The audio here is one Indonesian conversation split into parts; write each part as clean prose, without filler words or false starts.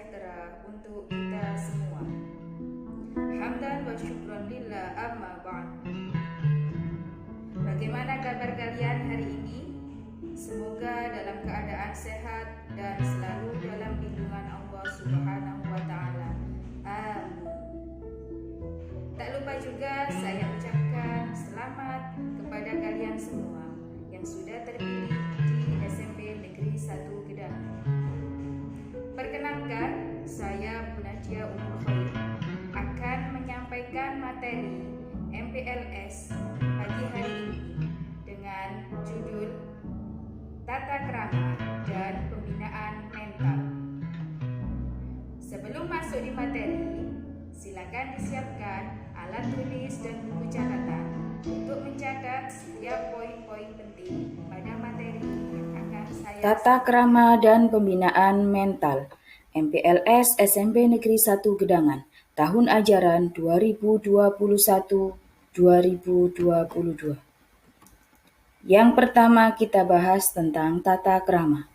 sejahtera untuk kita semua. Hamdan wa syukran lillah amma ba'd. Bagaimana kabar kalian hari ini? Semoga dalam keadaan sehat dan selalu dalam lindungan Allah Subhanahu wa taala. Amin. Tak lupa juga saya ucapkan selamat kepada kalian semua yang sudah terpilih di SMP Negeri 1 Gedangan. Perkenalkan, saya Bu Nadia Umul Khair akan menyampaikan materi MPLS pagi hari ini dengan judul Tata Krama dan Pembinaan Mental. Sebelum masuk di materi, silakan disiapkan alat tulis dan buku catatan untuk mencatat setiap poin-poin penting pada materi yang akan saya Tata Krama dan Pembinaan Mental MPLS SMP Negeri 1 Gedangan tahun ajaran 2021-2022. Yang pertama kita bahas tentang tata krama.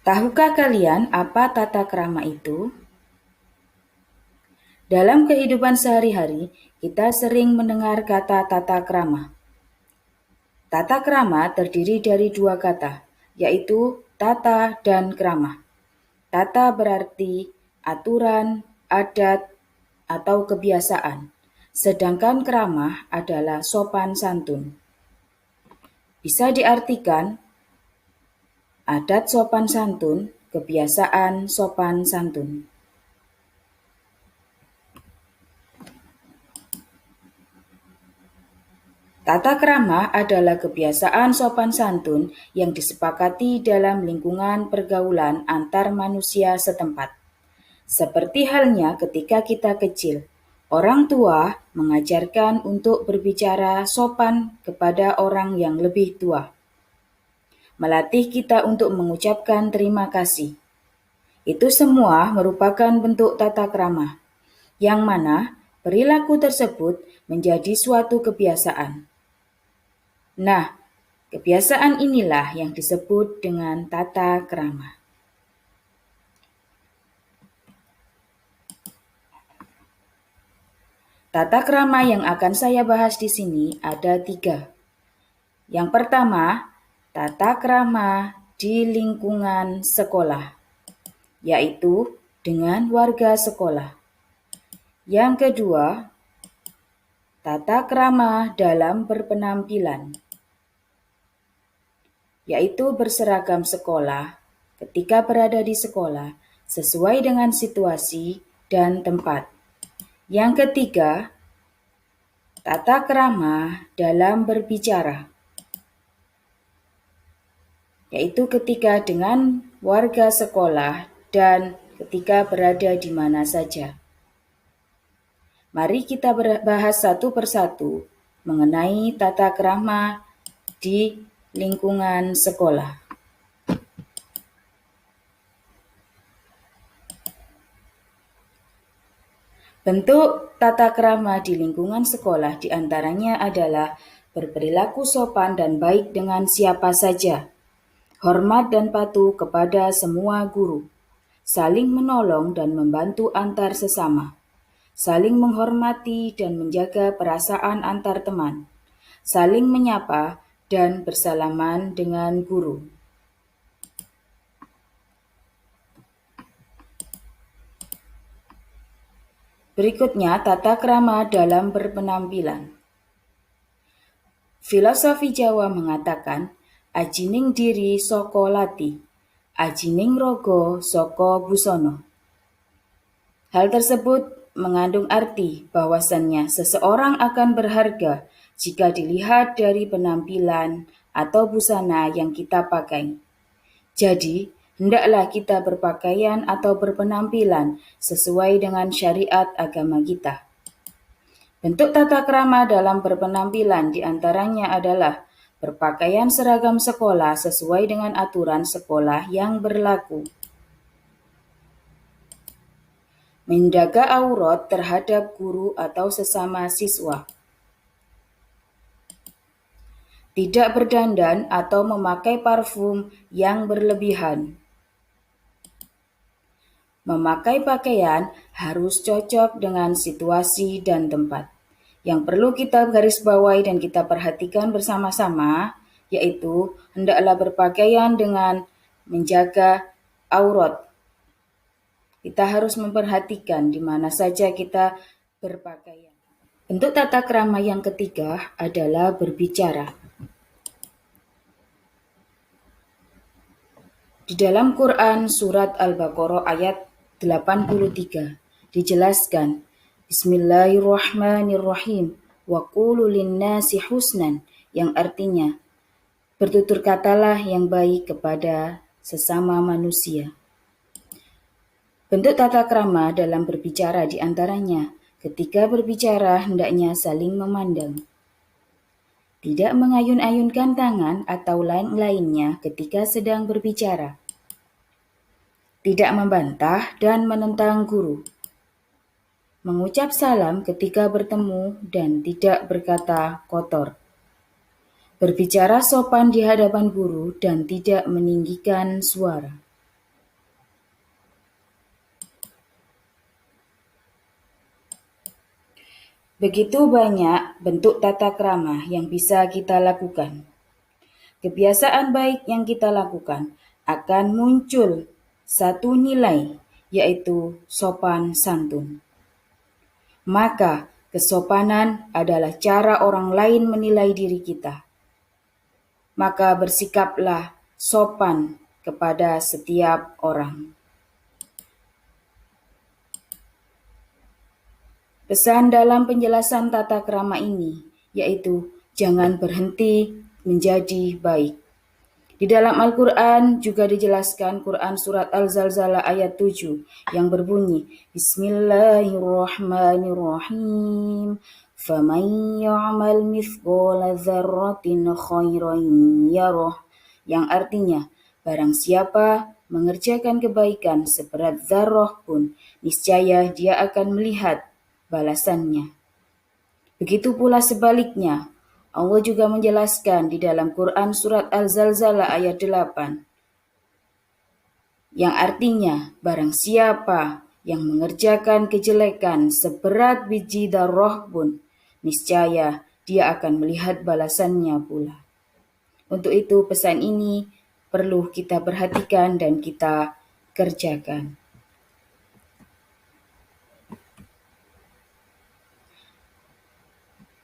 Tahukah kalian apa tata krama itu? Dalam kehidupan sehari-hari, kita sering mendengar kata tata krama. Tata krama terdiri dari dua kata, yaitu tata dan krama. Tata berarti aturan, adat, atau kebiasaan, sedangkan krama adalah sopan santun. Bisa diartikan adat sopan santun, kebiasaan sopan santun. Tata krama adalah kebiasaan sopan santun yang disepakati dalam lingkungan pergaulan antar manusia setempat. Seperti halnya ketika kita kecil, orang tua mengajarkan untuk berbicara sopan kepada orang yang lebih tua. Melatih kita untuk mengucapkan terima kasih. Itu semua merupakan bentuk tata krama, yang mana perilaku tersebut menjadi suatu kebiasaan. Nah, kebiasaan inilah yang disebut dengan tata krama. Tata krama yang akan saya bahas di sini ada 3. Yang pertama, tata krama di lingkungan sekolah, yaitu dengan warga sekolah. Yang kedua, tata krama dalam berpenampilan, yaitu berseragam sekolah ketika berada di sekolah sesuai dengan situasi dan tempat. Yang ketiga, tata krama dalam berbicara, yaitu ketika dengan warga sekolah dan ketika berada di mana saja. Mari kita bahas satu persatu mengenai tata krama di lingkungan sekolah. Bentuk tata krama di lingkungan sekolah diantaranya adalah berperilaku sopan dan baik dengan siapa saja, hormat dan patuh kepada semua guru, saling menolong dan membantu antar sesama, saling menghormati dan menjaga perasaan antar teman, saling menyapa dan bersalaman dengan guru. Berikutnya, tata krama dalam berpenampilan. Filosofi Jawa mengatakan, ajining diri saka lati, ajining rogo saka busono. Hal tersebut mengandung arti bahwasannya seseorang akan berharga jika dilihat dari penampilan atau busana yang kita pakai. Jadi, hendaklah kita berpakaian atau berpenampilan sesuai dengan syariat agama kita. Bentuk tata krama dalam berpenampilan diantaranya adalah berpakaian seragam sekolah sesuai dengan aturan sekolah yang berlaku. Menjaga aurat terhadap guru atau sesama siswa. tidak berdandan atau memakai parfum yang berlebihan. Memakai pakaian harus cocok dengan situasi dan tempat. Yang perlu kita garis bawahi dan kita perhatikan bersama-sama, yaitu hendaklah berpakaian dengan menjaga aurat. Kita harus memperhatikan di mana saja kita berpakaian. Bentuk tata krama yang ketiga adalah berbicara. Di dalam Quran surat Al-Baqarah ayat 83 dijelaskan, Bismillahirrahmanirrahim, wa qulu linnasi husnan, yang artinya, bertutur katalah yang baik kepada sesama manusia. Bentuk tata krama dalam berbicara di antaranya, ketika berbicara hendaknya saling memandang. Tidak mengayun-ayunkan tangan atau lain-lainnya ketika sedang berbicara. Tidak membantah dan menentang guru. Mengucap salam ketika bertemu dan tidak berkata kotor. Berbicara sopan di hadapan guru dan tidak meninggikan suara. Begitu banyak bentuk tata krama yang bisa kita lakukan. Kebiasaan baik yang kita lakukan akan muncul satu nilai, yaitu sopan santun. Maka, kesopanan adalah cara orang lain menilai diri kita. Maka bersikaplah sopan kepada setiap orang. Pesan dalam penjelasan tata krama ini, yaitu jangan berhenti menjadi baik. Di dalam Al-Quran juga dijelaskan Quran surat Al-Zalzalah ayat 7 yang berbunyi, Bismillahirrahmanirrahim, faman ya'mal mithqala dzarratin khairan yarah, yang artinya, barang siapa mengerjakan kebaikan seberat zarrah pun, niscaya dia akan melihat balasannya. Begitu pula sebaliknya, Allah juga menjelaskan di dalam Quran surat Al-Zalzalah ayat 8, yang artinya barang siapa yang mengerjakan kejelekan seberat biji darah pun, niscaya dia akan melihat balasannya pula. Untuk itu pesan ini perlu kita perhatikan dan kita kerjakan.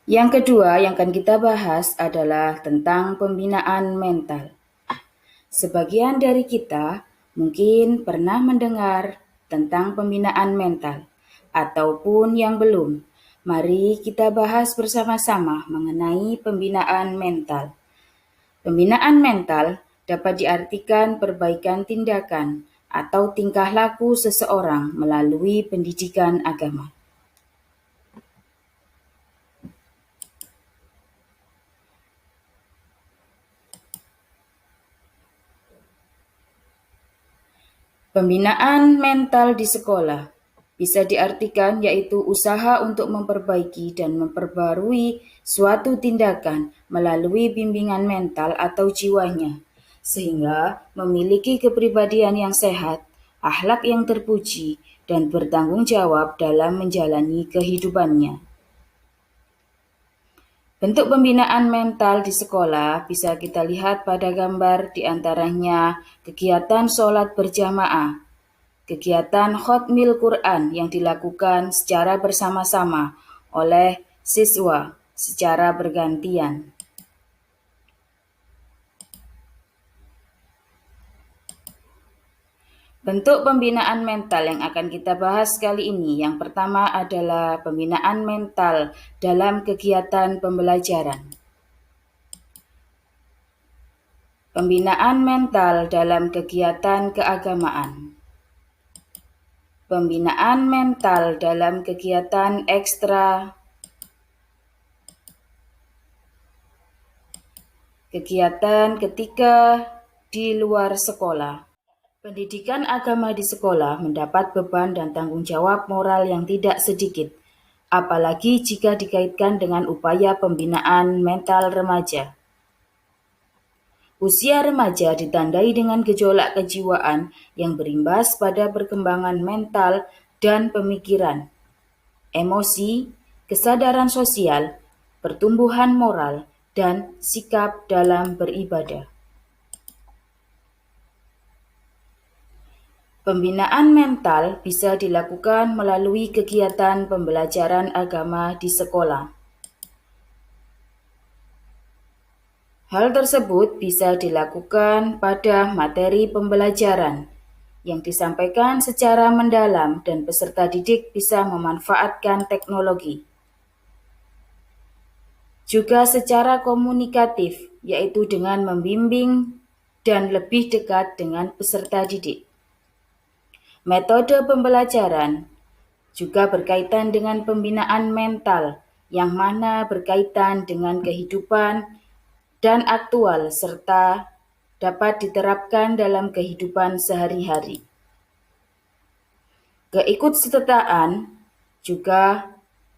Yang kedua yang akan kita bahas adalah tentang pembinaan mental. Sebagian dari kita mungkin pernah mendengar tentang pembinaan mental, ataupun yang belum. Mari kita bahas bersama-sama mengenai pembinaan mental. Pembinaan mental dapat diartikan perbaikan tindakan atau tingkah laku seseorang melalui pendidikan agama. Pembinaan mental di sekolah bisa diartikan yaitu usaha untuk memperbaiki dan memperbarui suatu tindakan melalui bimbingan mental atau jiwanya, sehingga memiliki kepribadian yang sehat, akhlak yang terpuji, dan bertanggung jawab dalam menjalani kehidupannya. Bentuk pembinaan mental di sekolah bisa kita lihat pada gambar di antaranya kegiatan sholat berjamaah, kegiatan khotmil Quran yang dilakukan secara bersama-sama oleh siswa secara bergantian. Bentuk pembinaan mental yang akan kita bahas kali ini, yang pertama adalah pembinaan mental dalam kegiatan pembelajaran. Pembinaan mental dalam kegiatan keagamaan. Pembinaan mental dalam kegiatan ekstra. Kegiatan ketika di luar sekolah. Pendidikan agama di sekolah mendapat beban dan tanggung jawab moral yang tidak sedikit, apalagi jika dikaitkan dengan upaya pembinaan mental remaja. Usia remaja ditandai dengan gejolak kejiwaan yang berimbas pada perkembangan mental dan pemikiran, emosi, kesadaran sosial, pertumbuhan moral, dan sikap dalam beribadah. Pembinaan mental bisa dilakukan melalui kegiatan pembelajaran agama di sekolah. Hal tersebut bisa dilakukan pada materi pembelajaran yang disampaikan secara mendalam dan peserta didik bisa memanfaatkan teknologi. Juga secara komunikatif, yaitu dengan membimbing dan lebih dekat dengan peserta didik. Metode pembelajaran juga berkaitan dengan pembinaan mental, yang mana berkaitan dengan kehidupan dan aktual serta dapat diterapkan dalam kehidupan sehari-hari. Keikutsertaan juga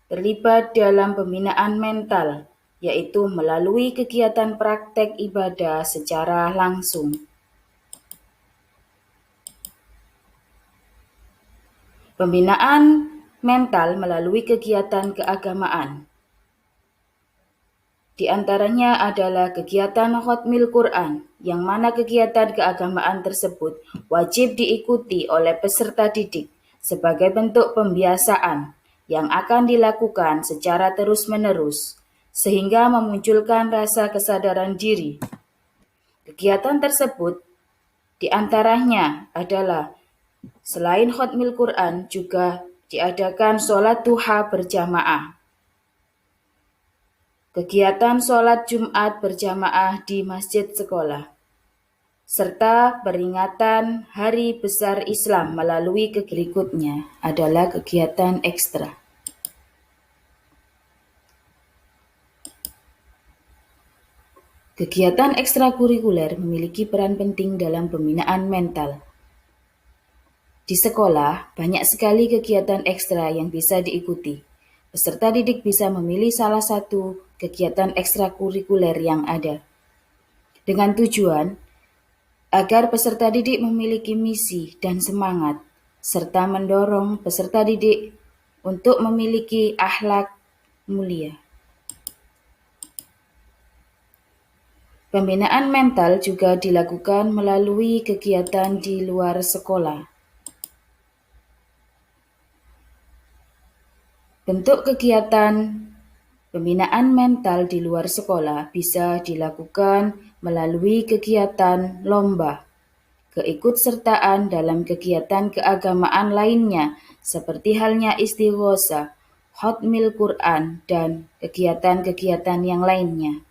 terlibat dalam pembinaan mental, yaitu melalui kegiatan praktek ibadah secara langsung. Pembinaan mental melalui kegiatan keagamaan. Di antaranya adalah kegiatan Khatmil Quran, yang mana kegiatan keagamaan tersebut wajib diikuti oleh peserta didik sebagai bentuk pembiasaan yang akan dilakukan secara terus-menerus, sehingga memunculkan rasa kesadaran diri. Kegiatan tersebut di antaranya adalah selain Khatmil Quran juga diadakan sholat duha berjamaah, kegiatan sholat Jumat berjamaah di masjid sekolah, serta peringatan Hari Besar Islam melalui berikutnya adalah kegiatan ekstra. Kegiatan ekstrakurikuler memiliki peran penting dalam pembinaan mental. Di sekolah, banyak sekali kegiatan ekstra yang bisa diikuti. Peserta didik bisa memilih salah satu kegiatan ekstrakurikuler yang ada, dengan tujuan agar peserta didik memiliki misi dan semangat, serta mendorong peserta didik untuk memiliki akhlak mulia. Pembinaan mental juga dilakukan melalui kegiatan di luar sekolah. Bentuk kegiatan pembinaan mental di luar sekolah bisa dilakukan melalui kegiatan lomba, keikutsertaan dalam kegiatan keagamaan lainnya seperti halnya istighosah, Khatmil Quran, dan kegiatan-kegiatan yang lainnya.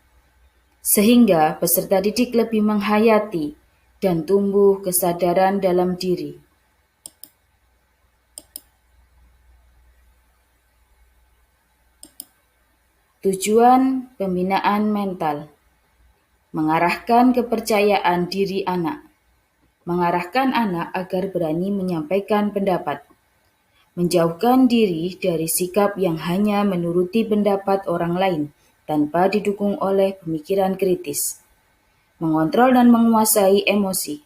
Sehingga peserta didik lebih menghayati dan tumbuh kesadaran dalam diri. Tujuan pembinaan mental: mengarahkan kepercayaan diri anak, mengarahkan anak agar berani menyampaikan pendapat, menjauhkan diri dari sikap yang hanya menuruti pendapat orang lain tanpa didukung oleh pemikiran kritis, mengontrol dan menguasai emosi,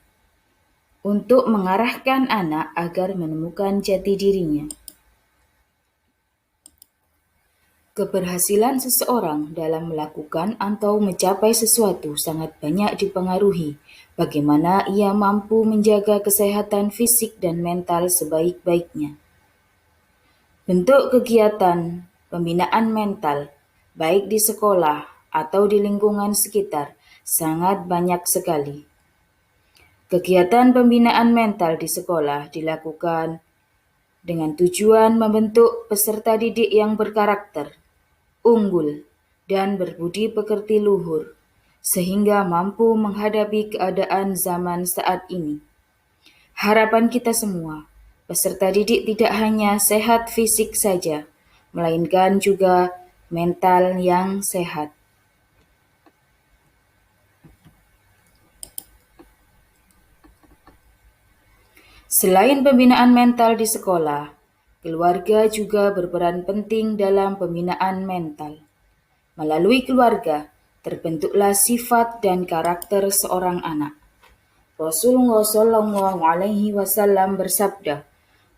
untuk mengarahkan anak agar menemukan jati dirinya. Keberhasilan seseorang dalam melakukan atau mencapai sesuatu sangat banyak dipengaruhi bagaimana ia mampu menjaga kesehatan fisik dan mental sebaik-baiknya. Bentuk kegiatan pembinaan mental, baik di sekolah atau di lingkungan sekitar, sangat banyak sekali. Kegiatan pembinaan mental di sekolah dilakukan dengan tujuan membentuk peserta didik yang berkarakter, unggul, dan berbudi pekerti luhur, sehingga mampu menghadapi keadaan zaman saat ini. Harapan kita semua, peserta didik tidak hanya sehat fisik saja, melainkan juga mental yang sehat. Selain pembinaan mental di sekolah, keluarga juga berperan penting dalam pembinaan mental. Melalui keluarga, terbentuklah sifat dan karakter seorang anak. Rasulullah Shallallahu Alaihi Wasallam bersabda,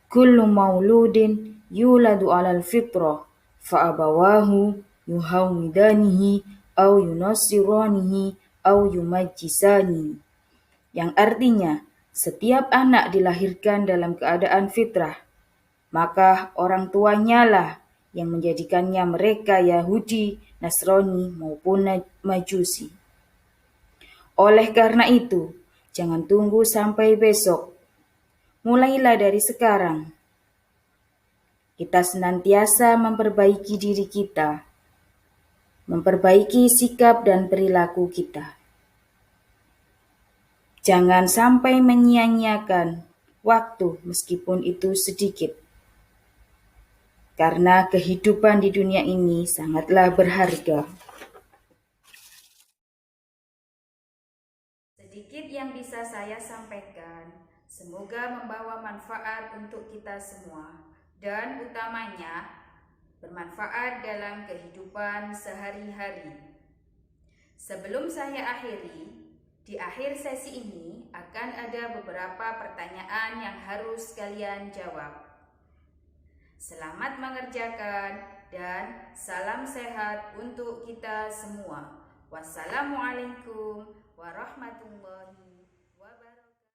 "Kullu mauludin yuladu alal fitrah, fa'abawahu yuhawidanihi au yunasiranihi au yumajjisani." Yang artinya, setiap anak dilahirkan dalam keadaan fitrah, maka orang tuanya lah yang menjadikannya mereka Yahudi, Nasrani maupun Majusi. Oleh karena itu, jangan tunggu sampai besok. Mulailah dari sekarang. Kita senantiasa memperbaiki diri kita, memperbaiki sikap dan perilaku kita. Jangan sampai menyia-nyiakan waktu meskipun itu sedikit. Karena kehidupan di dunia ini sangatlah berharga. Sedikit yang bisa saya sampaikan, semoga membawa manfaat untuk kita semua dan utamanya bermanfaat dalam kehidupan sehari-hari. Sebelum saya akhiri, di akhir sesi ini akan ada beberapa pertanyaan yang harus kalian jawab. Selamat mengerjakan dan salam sehat untuk kita semua. Wassalamualaikum warahmatullahi